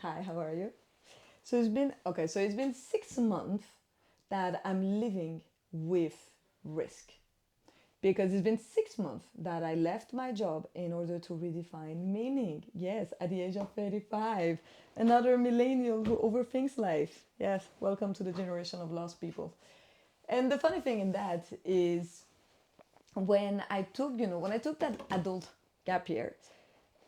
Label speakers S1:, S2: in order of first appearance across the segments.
S1: Hi, how are you? So it's been 6 months that I'm living with risk because it's been 6 months that I left my job in order to redefine meaning. Yes, at the age of 35, another millennial who overthinks life. Yes, welcome to the generation of lost people. And the funny thing in that is when I took that adult gap year,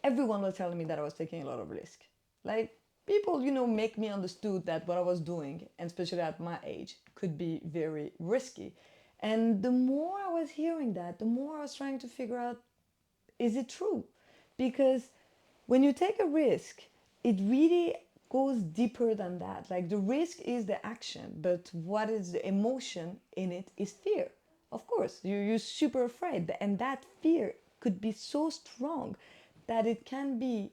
S1: everyone was telling me that I was taking a lot of risk. Like people, make me understood that what I was doing, and especially at my age, could be very risky. And the more I was hearing that, the more I was trying to figure out, is it true? Because when you take a risk, it really goes deeper than that. Like the risk is the action, but what is the emotion in it is fear. Of course, you're super afraid, and that fear could be so strong that it can be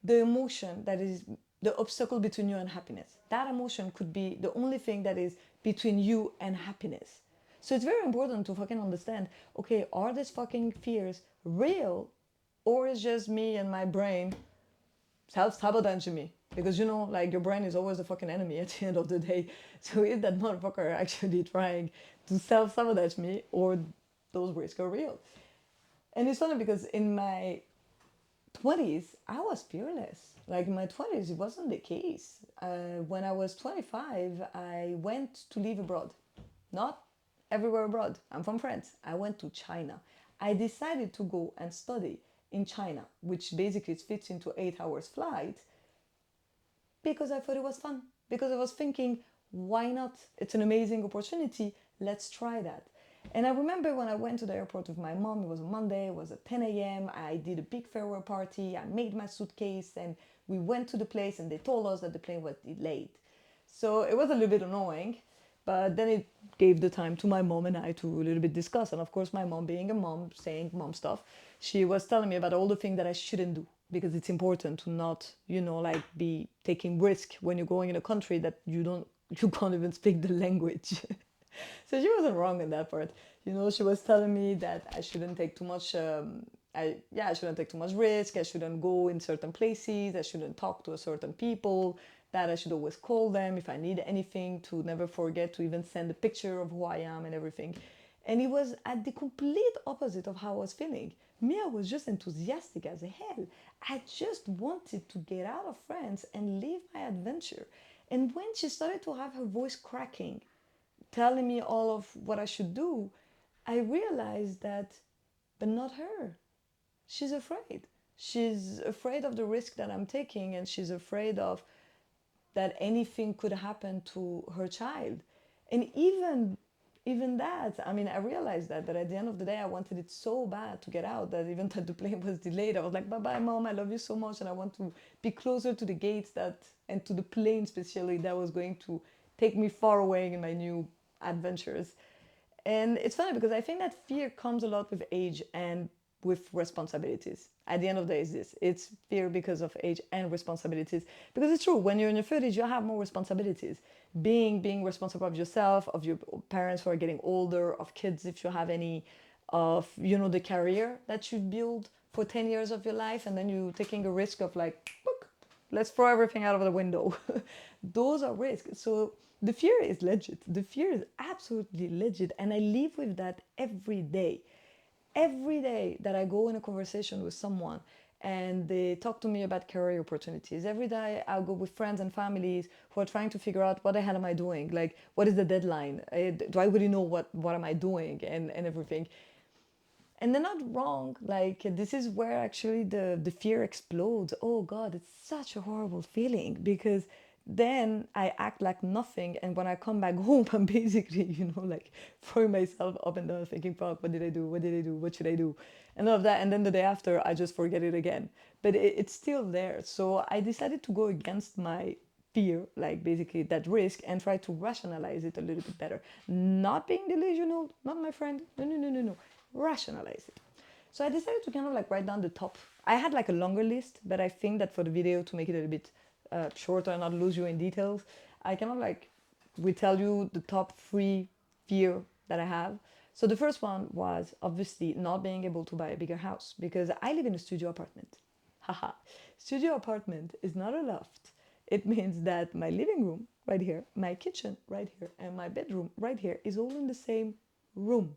S1: the emotion that is the obstacle between you and happiness. That emotion could be the only thing that is between you and happiness. So it's very important to fucking understand, okay, are these fucking fears real, or is just me and my brain self-sabotaging me? Because like your brain is always the fucking enemy at the end of the day. So is that motherfucker actually trying to self-sabotage me, or those risks are real? And it's funny because in my 20s, I was fearless. Like in my 20s, it wasn't the case. When I was 25, I went to live abroad. Not everywhere abroad. I'm from France. I went to China. I decided to go and study in China, which basically fits into 8 hours flight, because I thought it was fun. Because I was thinking, why not? It's an amazing opportunity. Let's try that. And I remember when I went to the airport with my mom, it was a Monday, it was at 10 a.m. I did a big farewell party, I made my suitcase, and we went to the place, and they told us that the plane was delayed. So it was a little bit annoying, but then it gave the time to my mom and I to a little bit discuss. And of course, my mom, being a mom, saying mom stuff, she was telling me about all the things that I shouldn't do, because it's important to not, like be taking risk when you're going in a country that you can't even speak the language. So she wasn't wrong in that part. She was telling me that I shouldn't take too much. I shouldn't take too much risk. I shouldn't go in certain places. I shouldn't talk to a certain people. That I should always call them if I need anything. To never forget to even send a picture of who I am and everything. And it was at the complete opposite of how I was feeling. Me, I was just enthusiastic as hell. I just wanted to get out of France and live my adventure. And when she started to have her voice cracking, telling me all of what I should do, I realized that, but not her. She's afraid. She's afraid of the risk that I'm taking, and she's afraid of that anything could happen to her child. And even that, I mean, I realized that, but at the end of the day, I wanted it so bad to get out that even that the plane was delayed, I was like, bye bye, mom, I love you so much, and I want to be closer to the gates and to the plane, especially, that was going to take me far away in my new adventures. And it's funny because I think that fear comes a lot with age and with responsibilities. At the end of the day, it's fear because of age and responsibilities. Because it's true, when you're in your 30s, you have more responsibilities. Being responsible of yourself, of your parents who are getting older, of kids if you have any, of the career that you build for 10 years of your life, and then you taking a risk of like, look, let's throw everything out of the window. Those are risks. So the fear is legit. The fear is absolutely legit. And I live with that every day. Every day that I go in a conversation with someone and they talk to me about career opportunities, every day I'll go with friends and families who are trying to figure out, what the hell am I doing? Like, what is the deadline? Do I really know what am I doing, and everything? And they're not wrong. Like, this is where actually the fear explodes. Oh god, it's such a horrible feeling, because then I act like nothing, and when I come back home, I'm basically, like throwing myself up and down, thinking, fuck, what did I do, what did I do, what should I do, and all of that. And then the day after, I just forget it again. But it's still there. So I decided to go against my fear, like basically that risk, and try to rationalize it a little bit better. Not being delusional, not my friend. No, no, no, no, no. Rationalize it. So I decided to kind of like write down the top. I had like a longer list, but I think that for the video, to make it a little bit shorter and not lose you in details, I kind of like we tell you the top three fear that I have. So the first one was obviously not being able to buy a bigger house, because I live in a studio apartment. Haha. Studio apartment is not a loft. It means that my living room right here, my kitchen right here, and my bedroom right here is all in the same room.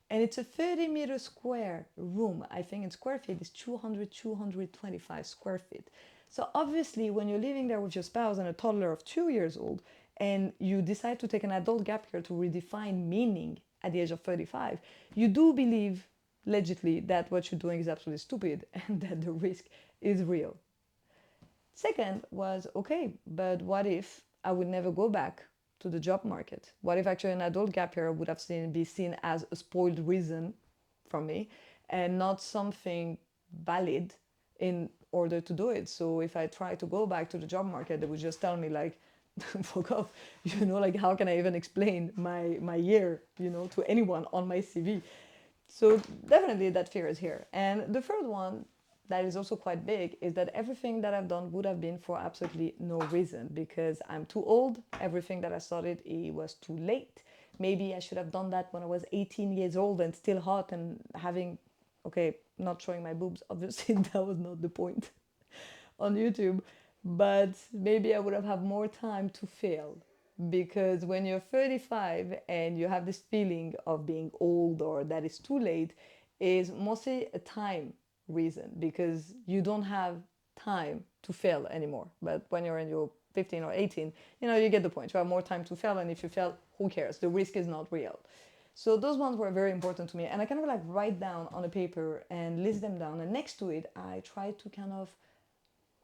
S1: And it's a 30-meter square room. I think in square feet is 225 square feet. So obviously, when you're living there with your spouse and a toddler of 2 years old, and you decide to take an adult gap year to redefine meaning at the age of 35, you do believe legitimately that what you're doing is absolutely stupid and that the risk is real. Second was, okay, but what if I would never go back to the job market? What if actually an adult gap year would have be seen as a spoiled reason from me and not something valid in order to do it? So if I try to go back to the job market, they would just tell me like, fuck off, like how can I even explain my year, to anyone on my CV? So definitely that fear is here. And the third one that is also quite big is that everything that I've done would have been for absolutely no reason, because I'm too old. Everything that I started, it was too late. Maybe I should have done that when I was 18 years old and still hot and having, okay, not showing my boobs, obviously that was not the point on YouTube, but maybe I would have had more time to fail. Because when you're 35 and you have this feeling of being old or that it's too late, is mostly a time reason, because you don't have time to fail anymore. But when you're in your 15 or 18, you get the point. You have more time to fail, and if you fail, who cares? The risk is not real. So those ones were very important to me, and I kind of like write down on a paper and list them down, and next to it I try to kind of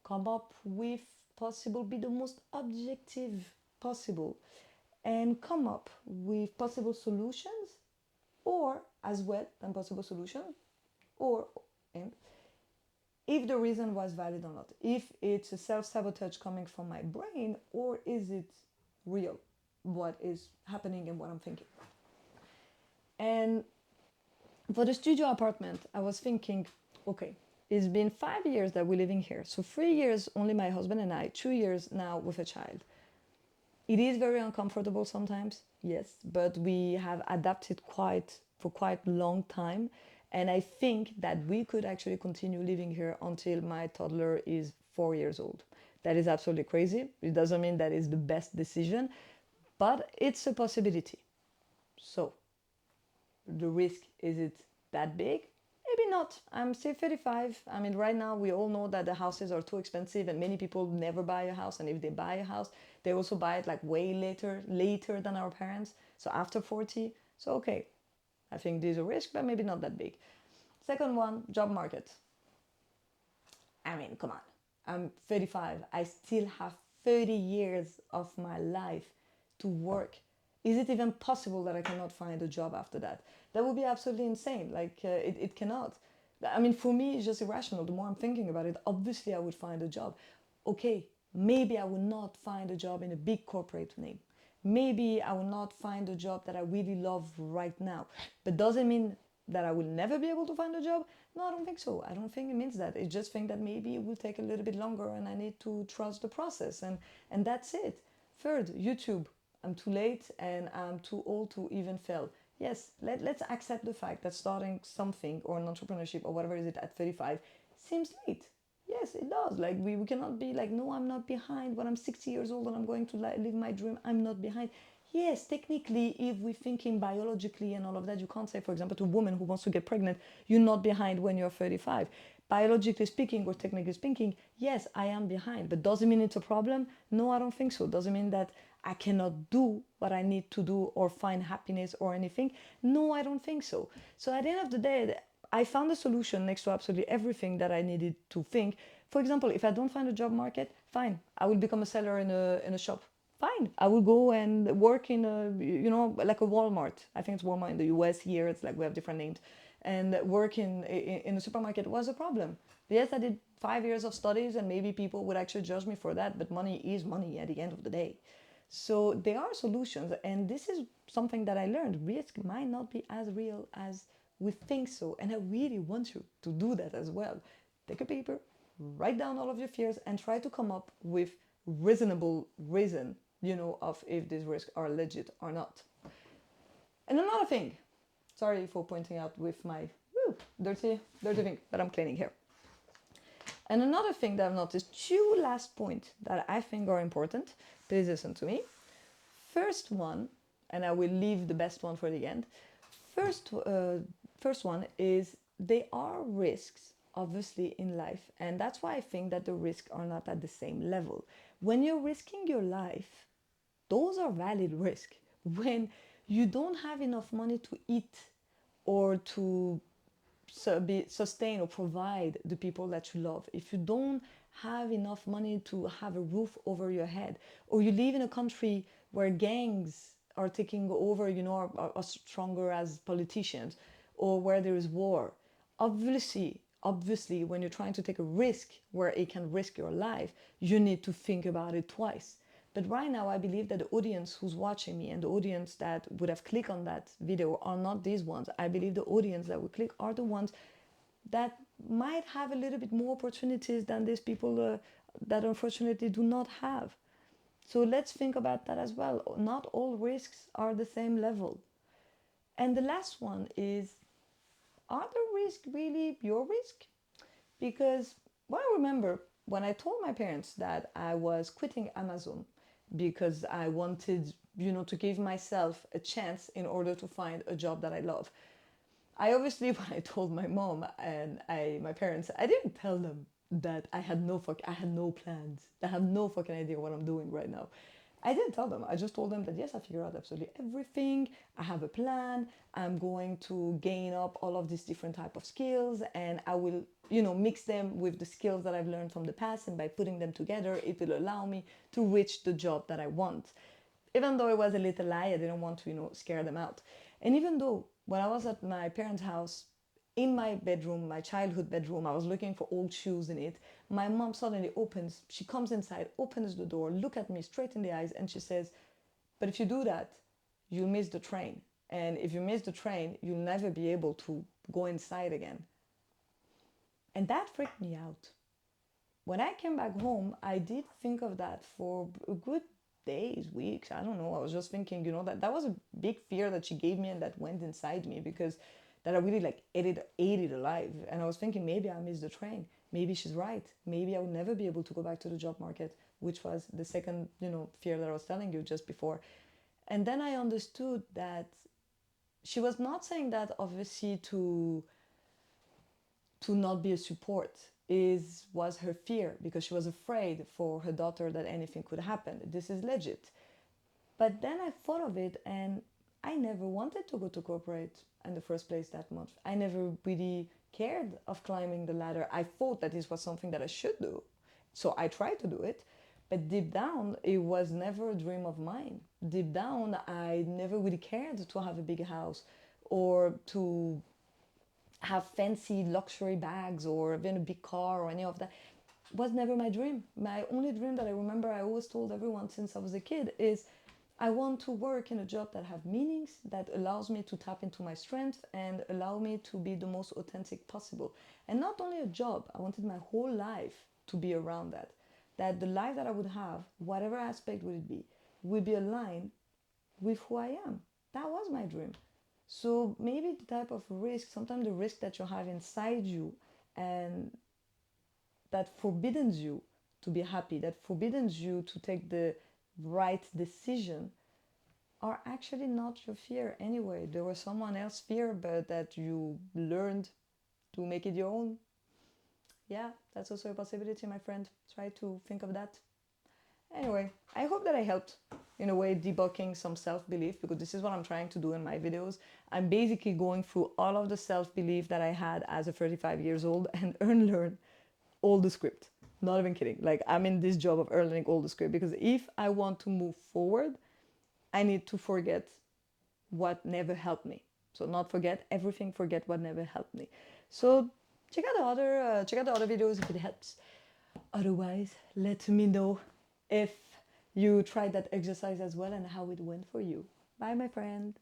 S1: come up with possible, be the most objective possible, and come up with possible solutions, or as well than possible solution, or and if the reason was valid or not, if it's a self-sabotage coming from my brain, or is it real, what is happening and what I'm thinking. And for the studio apartment, I was thinking, okay, it's been 5 years that we're living here. So 3 years, only my husband and I, 2 years now with a child. It is very uncomfortable sometimes, yes, but we have adapted for quite a long time. And I think that we could actually continue living here until my toddler is 4 years old. That is absolutely crazy. It doesn't mean that is the best decision, but it's a possibility. So the risk, is it that big? Maybe not. I'm still 35. I mean, right now we all know that the houses are too expensive and many people never buy a house. And if they buy a house, they also buy it like way later than our parents. So after 40. So, okay, I think there's a risk, but maybe not that big. Second one, job market. I mean, come on. I'm 35. I still have 30 years of my life to work. Is it even possible that I cannot find a job after that? That would be absolutely insane. Like, it cannot. I mean, for me, it's just irrational. The more I'm thinking about it, obviously I would find a job. Okay, maybe I would not find a job in a big corporate name. Maybe I will not find a job that I really love right now. But does it mean that I will never be able to find a job? No, I don't think so. I don't think it means that. I just think that maybe it will take a little bit longer and I need to trust the process. And that's it. Third, YouTube. I'm too late and I'm too old to even fail. Yes, let's accept the fact that starting something or an entrepreneurship or whatever is it at 35 seems late. Yes, it does. Like we cannot be like, no, I'm not behind. When I'm 60 years old and I'm going to live my dream, I'm not behind. Yes, technically, if we're thinking biologically and all of that, you can't say, for example, to a woman who wants to get pregnant, you're not behind when you're 35. Biologically speaking or technically speaking, yes, I am behind. But does it mean it's a problem? No, I don't think so. Does it mean that I cannot do what I need to do or find happiness or anything? No, I don't think so. So at the end of the day, I found a solution next to absolutely everything that I needed to think. For example, if I don't find a job market, fine, I will become a seller in a shop. Fine, I will go and work in like a Walmart. I think it's Walmart in the US. Here it's like we have different names. And work in a supermarket was a problem. Yes, I did 5 years of studies and maybe people would actually judge me for that, but money is money at the end of the day. So there are solutions, and this is something that I learned. Risk might not be as real as we think so, and I really want you to do that as well. Take a paper, write down all of your fears, and try to come up with reasonable reason, of if these risks are legit or not. And another thing, sorry for pointing out with my dirty thing, but I'm cleaning here. And another thing that I've noticed, two last points that I think are important. Please listen to me. First one, and I will leave the best one for the end. First, first one is there are risks, obviously, in life, and that's why I think that the risks are not at the same level. When you're risking your life, those are valid risks. When you don't have enough money to eat or to sustain or provide the people that you love, if you don't have enough money to have a roof over your head, or you live in a country where gangs are taking over, are stronger as politicians, or where there is war, obviously, when you're trying to take a risk where it can risk your life, you need to think about it twice. But right now, I believe that the audience who's watching me and the audience that would have clicked on that video are not these ones. I believe the audience that would click are the ones that might have a little bit more opportunities than these people that unfortunately do not have. So let's think about that as well. Not all risks are the same level. And the last one is, are the risks really your risk? Because well, I remember when I told my parents that I was quitting Amazon because I wanted, to give myself a chance in order to find a job that I love. I obviously, when I told my mom and my parents, I didn't tell them that I had no plans. I have no fucking idea what I'm doing right now. I didn't tell them. I just told them that yes, I figured out absolutely everything. I have a plan. I'm going to gain up all of these different type of skills, and I will, mix them with the skills that I've learned from the past. And by putting them together, it will allow me to reach the job that I want. Even though it was a little lie, I didn't want to, scare them out. And even though when I was at my parents' house, in my bedroom, my childhood bedroom, I was looking for old shoes in it. My mom suddenly she comes inside, opens the door, look at me straight in the eyes, and she says, but if you do that, you'll miss the train. And if you miss the train, you'll never be able to go inside again. And that freaked me out. When I came back home, I did think of that for a good days, weeks. I don't know. I was just thinking, that was a big fear that she gave me and that went inside me because that I really ate it alive. And I was thinking maybe I missed the train. Maybe she's right. Maybe I will never be able to go back to the job market, which was the second, fear that I was telling you just before. And then I understood that she was not saying that obviously to not be a support was her fear because she was afraid for her daughter that anything could happen. This is legit. But then I thought of it and I never wanted to go to corporate in the first place that much. I never really cared of climbing the ladder. I thought that this was something that I should do. So I tried to do it. But deep down, it was never a dream of mine. Deep down, I never really cared to have a big house or to have fancy luxury bags or even a big car or any of that. It was never my dream. My only dream that I remember I always told everyone since I was a kid is I want to work in a job that have meanings, that allows me to tap into my strength and allow me to be the most authentic possible. And not only a job, I wanted my whole life to be around that. That the life that I would have, whatever aspect would it be, would be aligned with who I am. That was my dream. So maybe the type of risk, sometimes the risk that you have inside you and that forbids you to be happy, that forbids you to take the right decision, are actually not your fear anyway. There was someone else's fear, but that you learned to make it your own. Yeah, that's also a possibility, my friend. Try to think of that. Anyway, I hope that I helped in a way debunking some self-belief because this is what I'm trying to do in my videos. I'm basically going through all of the self-belief that I had as a 35 years old and unlearn all the script. Not even kidding. Like I'm in this job of unlearning all the script because if I want to move forward, I need to forget what never helped me. So not forget everything, forget what never helped me. So check out the other videos if it helps. Otherwise, let me know if you tried that exercise as well and how it went for you. Bye, my friend.